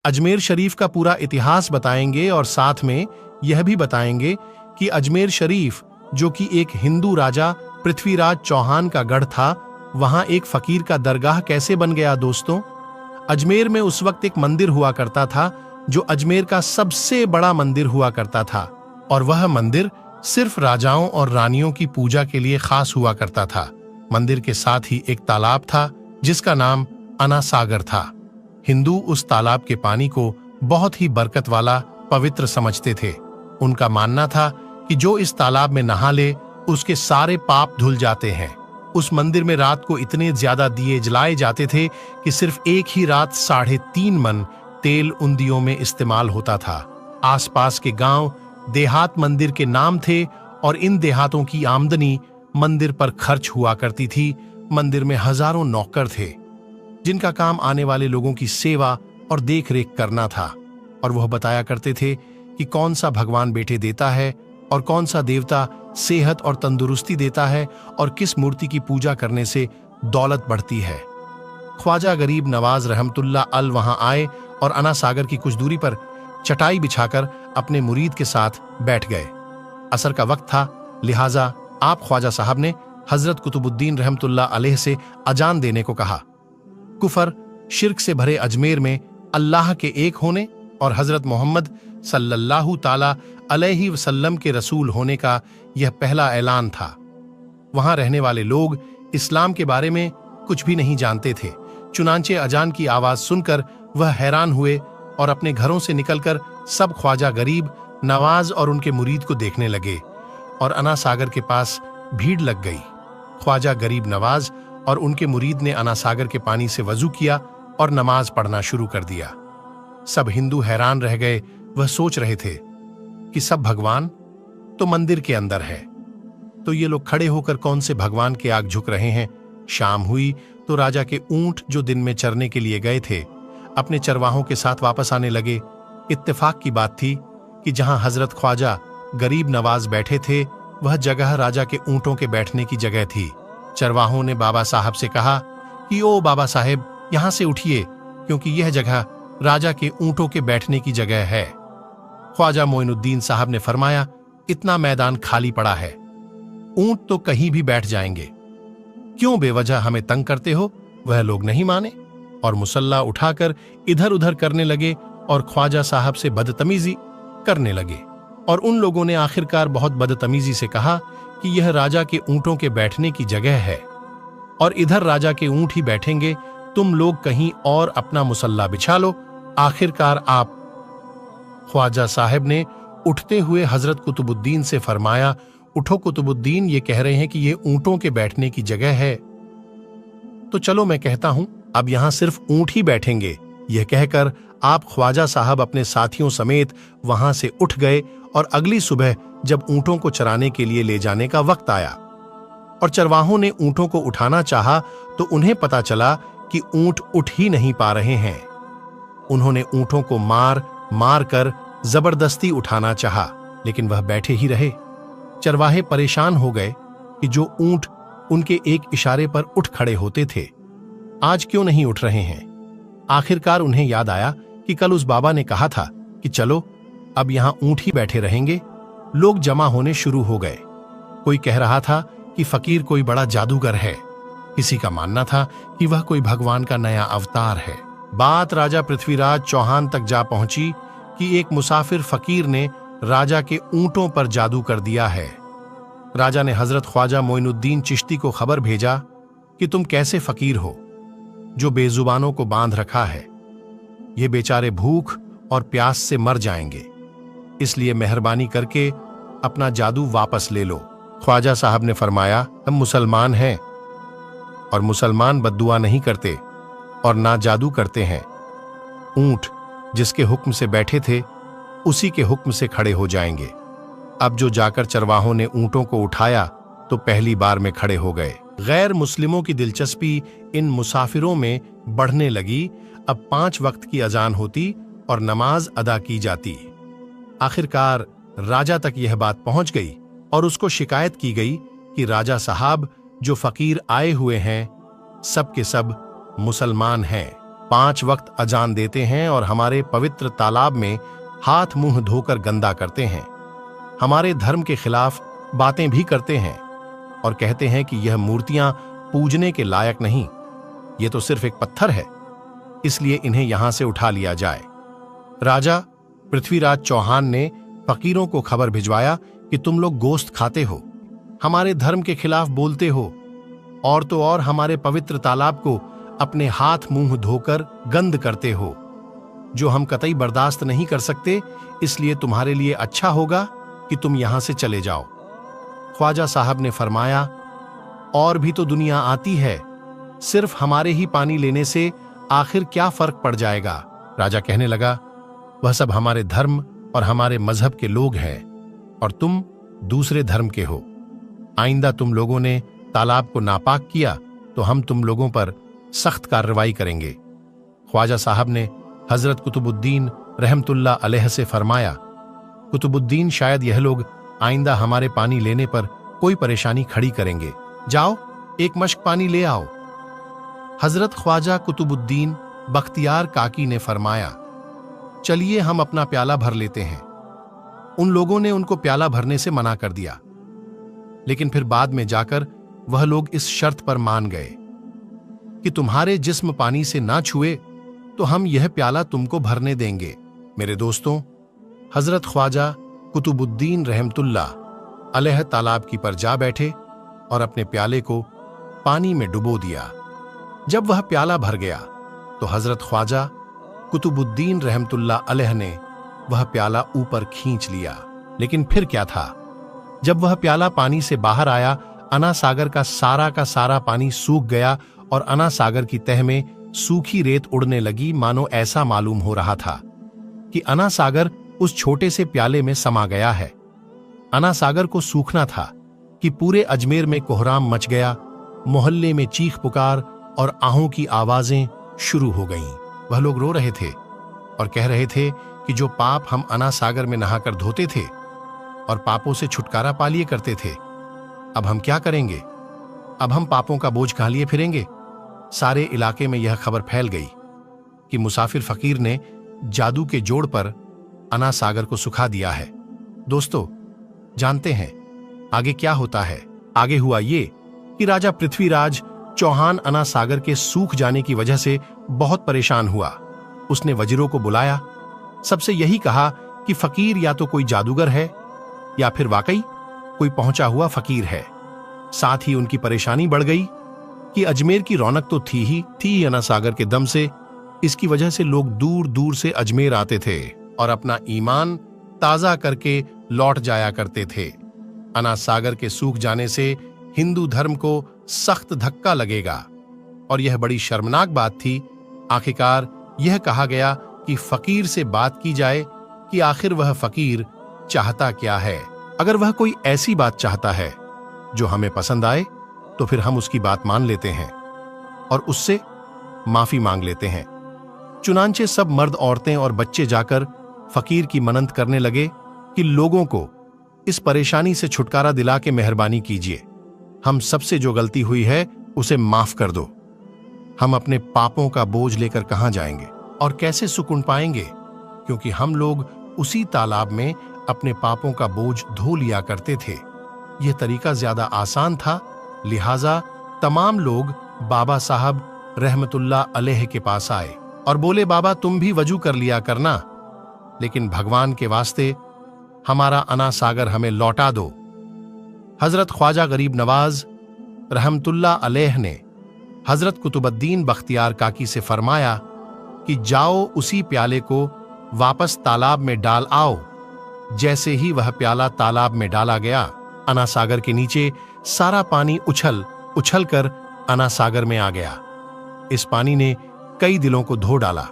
अजमेर शरीफ का पूरा इतिहास बताएंगे और साथ में यह भी बताएंगे कि अजमेर शरीफ, जो कि एक हिंदू राजा पृथ्वीराज चौहान का गढ़ था, वहां एक फकीर का दरगाह कैसे बन गया। दोस्तों, अजमेर में उस वक्त एक मंदिर हुआ करता था जो अजमेर का सबसे बड़ा मंदिर हुआ करता था, और वह मंदिर सिर्फ राजाओं और रानियों की पूजा के लिए खास हुआ करता था। मंदिर के साथ ही एक तालाब था जिसका नाम अना सागर था। हिंदू उस तालाब के पानी को बहुत ही बरकत वाला, पवित्र समझते थे। उनका मानना था कि जो इस तालाब में नहा ले उसके सारे पाप धुल जाते हैं। उस मंदिर में रात को इतने ज्यादा दिए जलाए जाते थे कि सिर्फ एक ही रात 3.5 मन तेल उन दियों में इस्तेमाल होता था। आसपास के गांव देहात मंदिर के नाम थे और इन देहातों की आमदनी मंदिर पर खर्च हुआ करती थी। मंदिर में हजारों नौकर थे जिनका काम आने वाले लोगों की सेवा और देखरेख करना था, और वह बताया करते थे कि कौन सा भगवान बेटे देता है और कौन सा देवता सेहत और तंदुरुस्ती देता है और किस मूर्ति की पूजा करने से दौलत बढ़ती है। ख्वाजा गरीब नवाज रहमतुल्लाह अल वहां आए और अना सागर की कुछ दूरी पर चटाई बिछाकर अपने मुरीद के साथ बैठ गए। असर का वक्त था, लिहाजा आप ख्वाजा साहब ने हजरत कुतुबुद्दीन रहमतुल्लाह अलैह से अजान देने को कहा। कुफर, शिर्क से भरे अजमेर में अल्लाह के एक होने और हजरत मोहम्मद सल्लल्लाहु ताला अलैहि वसल्लम के रसूल होने का यह पहला ऐलान था। वहां रहने वाले लोग इस्लाम के बारे में कुछ भी नहीं जानते थे। चुनांचे अजान की आवाज सुनकर वह हैरान हुए और अपने घरों से निकलकर सब ख्वाजा गरीब नवाज और उनके मुरीद को देखने लगे, और अना सागर के पास भीड़ लग गई। ख्वाजा गरीब नवाज और उनके मुरीद ने अना सागर के पानी से वजू किया और नमाज पढ़ना शुरू कर दिया। सब हिंदू हैरान रह गए। वह सोच रहे थे कि सब भगवान तो मंदिर के अंदर है, तो ये लोग खड़े होकर कौन से भगवान के आग झुक रहे हैं। शाम हुई तो राजा के ऊंट, जो दिन में चरने के लिए गए थे, अपने चरवाहों के साथ वापस आने लगे। इत्तेफाक की बात थी कि जहां हजरत ख्वाजा गरीब नवाज बैठे थे, वह जगह राजा के ऊंटों के बैठने की जगह थी। चरवाहों ने बाबा साहब से कहा कि ओ बाबा साहेब, यहां से उठिए, क्योंकि यह जगह राजा के ऊंटों के बैठने की जगह है। ख्वाजा मोइनुद्दीन साहब ने फरमाया, इतना मैदान खाली पड़ा है, ऊंट तो कहीं भी बैठ जाएंगे, क्यों बेवजह हमें तंग करते हो। वह लोग नहीं माने और मुसल्ला उठाकर इधर उधर करने लगे और ख्वाजा साहब से बदतमीजी करने लगे, और उन लोगों ने आखिरकार बहुत बदतमीजी से कहा कि यह राजा के ऊंटों के बैठने की जगह है और इधर राजा के ऊंट ही बैठेंगे, तुम लोग कहीं और अपना मुसल्ला बिछा लो। आखिरकार आप ख्वाजा साहब ने उठते हुए हजरत कुतुबुद्दीन से फरमाया, उठो कुतुबुद्दीन, ये कह रहे हैं कि ये ऊंटों के बैठने की जगह है, तो चलो मैं कहता हूं अब यहां सिर्फ ऊंट ही बैठेंगे। यह कहकर आप ख्वाजा साहब अपने साथियों समेत वहां से उठ गए, और अगली सुबह जब ऊंटों को चराने के लिए ले जाने का वक्त आया और चरवाहों ने ऊंटों को उठाना चाहा, तो उन्हें पता चला कि ऊंट उठ ही नहीं पा रहे हैं। उन्होंने ऊंटों को मार मार कर जबरदस्ती उठाना चाहा, लेकिन वह बैठे ही रहे। चरवाहे परेशान हो गए कि जो ऊंट उनके एक इशारे पर उठ खड़े होते थे, आज क्यों नहीं उठ रहे हैं। आखिरकार उन्हें याद आया कि कल उस बाबा ने कहा था कि चलो अब यहां ऊंट ही बैठे रहेंगे। लोग जमा होने शुरू हो गए। कोई कह रहा था कि फकीर कोई बड़ा जादूगर है, किसी का मानना था कि वह कोई भगवान का नया अवतार है। बात राजा पृथ्वीराज चौहान तक जा पहुंची कि एक मुसाफिर फकीर ने राजा के ऊंटों पर जादू कर दिया है। राजा ने हजरत ख्वाजा मोइनुद्दीन चिश्ती को खबर भेजा कि तुम कैसे फकीर हो जो बेजुबानों को बांध रखा है, ये बेचारे भूख और प्यास से मर जाएंगे, इसलिए मेहरबानी करके अपना जादू वापस ले लो। ख्वाजा साहब ने फरमाया, हम मुसलमान हैं और मुसलमान बद्दुआ नहीं करते और ना जादू करते हैं। ऊंट जिसके हुक्म से बैठे थे उसी के हुक्म से खड़े हो जाएंगे। अब जो जाकर चरवाहों ने ऊंटों को उठाया तो पहली बार में खड़े हो गए। गैर मुस्लिमों की दिलचस्पी इन मुसाफिरों में बढ़ने लगी। अब 5 वक्त की अजान होती और नमाज अदा की जाती। आखिरकार राजा तक यह बात पहुंच गई और उसको शिकायत की गई कि राजा साहब, जो फकीर आए हुए हैं सब के सब मुसलमान हैं। 5 वक्त अजान देते हैं और हमारे पवित्र तालाब में हाथ मुंह धोकर गंदा करते हैं, हमारे धर्म के खिलाफ बातें भी करते हैं और कहते हैं कि यह मूर्तियां पूजने के लायक नहीं, ये तो सिर्फ एक पत्थर है, इसलिए इन्हें यहां से उठा लिया जाए। राजा पृथ्वीराज चौहान ने फकीरों को खबर भिजवाया कि तुम लोग गोश्त खाते हो, हमारे धर्म के खिलाफ बोलते हो और तो और हमारे पवित्र तालाब को अपने हाथ मुंह धोकर गंद करते हो, जो हम कतई बर्दाश्त नहीं कर सकते, इसलिए तुम्हारे लिए अच्छा होगा कि तुम यहां से चले जाओ। ख्वाजा साहब ने फरमाया, और भी तो दुनिया आती है, सिर्फ हमारे ही पानी लेने से आखिर क्या फर्क पड़ जाएगा। राजा कहने लगा, वह सब हमारे धर्म और हमारे मजहब के लोग हैं और तुम दूसरे धर्म के हो। आइंदा तुम लोगों ने तालाब को नापाक किया तो हम तुम लोगों पर सख्त कार्रवाई करेंगे। ख्वाजा साहब ने हजरत कुतुबुद्दीन रहमतुल्लाह अलैह से फरमाया, कुतुबुद्दीन, शायद यह लोग आइंदा हमारे पानी लेने पर कोई परेशानी खड़ी करेंगे, जाओ एक मश्क पानी ले आओ। हजरत ख्वाजा कुतुबुद्दीन बख्तियार काकी ने फरमाया, चलिए हम अपना प्याला भर लेते हैं। उन लोगों ने उनको प्याला भरने से मना कर दिया, लेकिन फिर बाद में जाकर वह लोग इस शर्त पर मान गए कि तुम्हारे जिस्म पानी से ना छुए तो हम यह प्याला तुमको भरने देंगे। मेरे दोस्तों, हजरत ख्वाजा कुतुबुद्दीन रहमतुल्लाह अलैह तालाब की पर जा बैठे और अपने प्याले को पानी में डुबो दिया। जब वह प्याला भर गया तो हजरत ख्वाजा कुतुबुद्दीन रहमतुल्लाह अलैह ने वह प्याला ऊपर खींच लिया। लेकिन फिर क्या था, जब वह प्याला पानी से बाहर आया, अना सागर का सारा पानी सूख गया और अना सागर की तह में सूखी रेत उड़ने लगी, मानो ऐसा मालूम हो रहा था कि अना सागर उस छोटे से प्याले में समा गया है। अना सागर को सूखना था कि पूरे अजमेर में कोहराम मच गया, मोहल्ले में चीख पुकार और आहों की आवाजें शुरू हो गईं। वह लोग रो रहे थे और कह रहे थे कि जो पाप हम अना सागर में नहाकर धोते थे और पापों से छुटकारा पा लिए करते थे, अब हम क्या करेंगे? अब हम पापों का बोझ कहां लिए फिरेंगे? सारे इलाके में यह खबर फैल गई कि मुसाफिर फकीर ने जादू के जोड़ पर अना सागर को सुखा दिया है। दोस्तों, जानते हैं आगे क्या होता है? आगे हुआ ये कि राजा पृथ्वीराज चौहान अना सागर के सूख जाने की वजह से बहुत परेशान हुआ। उसने वजीरों को बुलाया, सबसे यही कहा कि फकीर या तो कोई जादूगर है या फिर वाकई कोई पहुंचा हुआ फकीर है। साथ ही उनकी परेशानी बढ़ गई कि अजमेर की रौनक तो थी अना सागर के दम से, इसकी वजह से लोग दूर दूर से अजमेर आते थे और अपना ईमान ताजा करके लौट जाया करते थे। अना सागर के सूख जाने से हिंदू धर्म को सख्त धक्का लगेगा और यह बड़ी शर्मनाक बात थी। आखिरकार यह कहा गया कि फकीर से बात की जाए कि आखिर वह फकीर चाहता क्या है। अगर वह कोई ऐसी बात चाहता है जो हमें पसंद आए तो फिर हम उसकी बात मान लेते हैं और उससे माफी मांग लेते हैं। चुनांचे सब मर्द, औरतें और बच्चे जाकर फकीर की मन्नत करने लगे कि लोगों को इस परेशानी से छुटकारा दिला के मेहरबानी कीजिए, हम सबसे जो गलती हुई है उसे माफ कर दो। हम अपने पापों का बोझ लेकर कहां जाएंगे और कैसे सुकून पाएंगे, क्योंकि हम लोग उसी तालाब में अपने पापों का बोझ धो लिया करते थे। यह तरीका ज्यादा आसान था, लिहाजा तमाम लोग बाबा साहब रहमतुल्लाह अलैह के पास आए और बोले, बाबा तुम भी वजू कर लिया करना, लेकिन भगवान के वास्ते हमारा अना सागर हमें लौटा दो। हजरत ख्वाजा गरीब नवाज रहमतुल्लाह अलैह ने हजरत कुतुबुद्दीन बख्तियार काकी से फरमाया कि जाओ उसी प्याले को वापस तालाब में डाल आओ। जैसे ही वह प्याला तालाब में डाला गया, अना सागर के नीचे सारा पानी उछल उछल कर अना सागर में आ गया। इस पानी ने कई दिलों को धो डाला।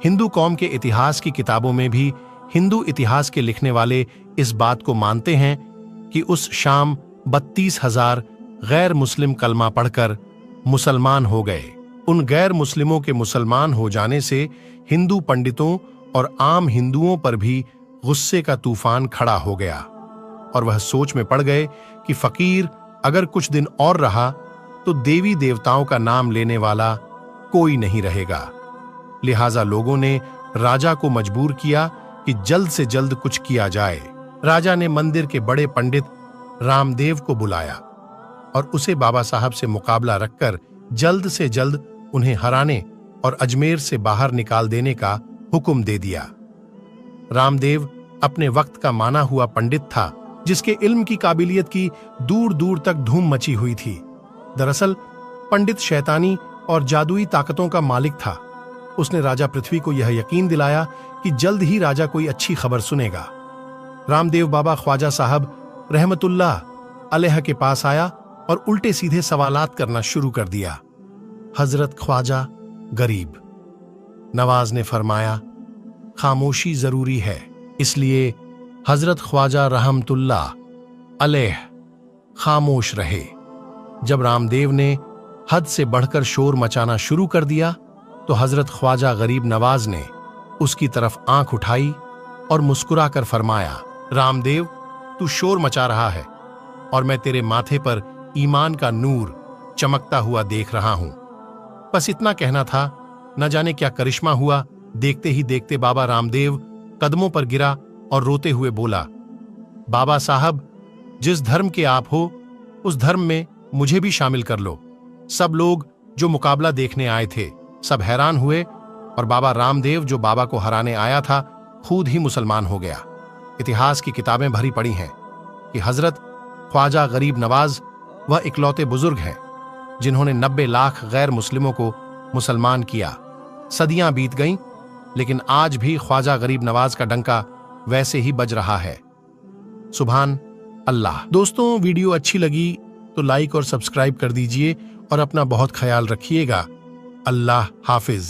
हिंदू कौम के इतिहास की किताबों में भी हिंदू इतिहास के लिखने वाले इस बात को मानते हैं कि उस शाम 32,000 गैर मुस्लिम कलमा पढ़कर मुसलमान हो गए। उन गैर मुस्लिमों के मुसलमान हो जाने से हिंदू पंडितों और आम हिंदुओं पर भी गुस्से का तूफान खड़ा हो गया और वह सोच में पड़ गए कि फकीर अगर कुछ दिन और रहा तो देवी देवताओं का नाम लेने वाला कोई नहीं रहेगा। लिहाजा लोगों ने राजा को मजबूर किया कि जल्द से जल्द कुछ किया जाए। राजा ने मंदिर के बड़े पंडित रामदेव को बुलाया और उसे बाबा साहब से मुकाबला रखकर जल्द से जल्द उन्हें हराने और अजमेर से बाहर निकाल देने का हुक्म दे दिया। रामदेव अपने वक्त का माना हुआ पंडित था, जिसके इल्म की काबिलियत की दूर दूर तक धूम मची हुई थी। दरअसल पंडित शैतानी और जादुई ताकतों का मालिक था। उसने राजा पृथ्वी को यह यकीन दिलाया कि जल्द ही राजा कोई अच्छी खबर सुनेगा। रामदेव बाबा ख्वाजा साहब रहमतुल्लाह अलैह के पास आया और उल्टे सीधे सवालात करना शुरू कर दिया। हजरत ख्वाजा गरीब नवाज ने फरमाया, खामोशी जरूरी है, इसलिए हजरत ख्वाजा रहमतुल्लाह अलैह खामोश रहे। जब रामदेव ने हद से बढ़कर शोर मचाना शुरू कर दिया तो हजरत ख्वाजा गरीब नवाज ने उसकी तरफ आंख उठाई और मुस्कुराकर फरमाया, रामदेव, तू शोर मचा रहा है और मैं तेरे माथे पर ईमान का नूर चमकता हुआ देख रहा हूं। बस इतना कहना था, न जाने क्या करिश्मा हुआ। देखते ही देखते बाबा रामदेव कदमों पर गिरा और रोते हुए बोला, बाबा साहब, जिस धर्म के आप हो उस धर्म में मुझे भी शामिल कर लो। सब लोग जो मुकाबला देखने आए थे सब हैरान हुए और बाबा रामदेव, जो बाबा को हराने आया था, खुद ही मुसलमान हो गया। इतिहास की किताबें भरी पड़ी हैं कि हजरत ख्वाजा गरीब नवाज वह इकलौते बुजुर्ग हैं जिन्होंने 90 लाख गैर मुस्लिमों को मुसलमान किया। सदियां बीत गईं, लेकिन आज भी ख्वाजा गरीब नवाज का डंका वैसे ही बज रहा है। सुभान अल्लाह। दोस्तों, वीडियो अच्छी लगी तो लाइक और सब्सक्राइब कर दीजिए और अपना बहुत ख्याल रखिएगा। अल्लाह हाफिज।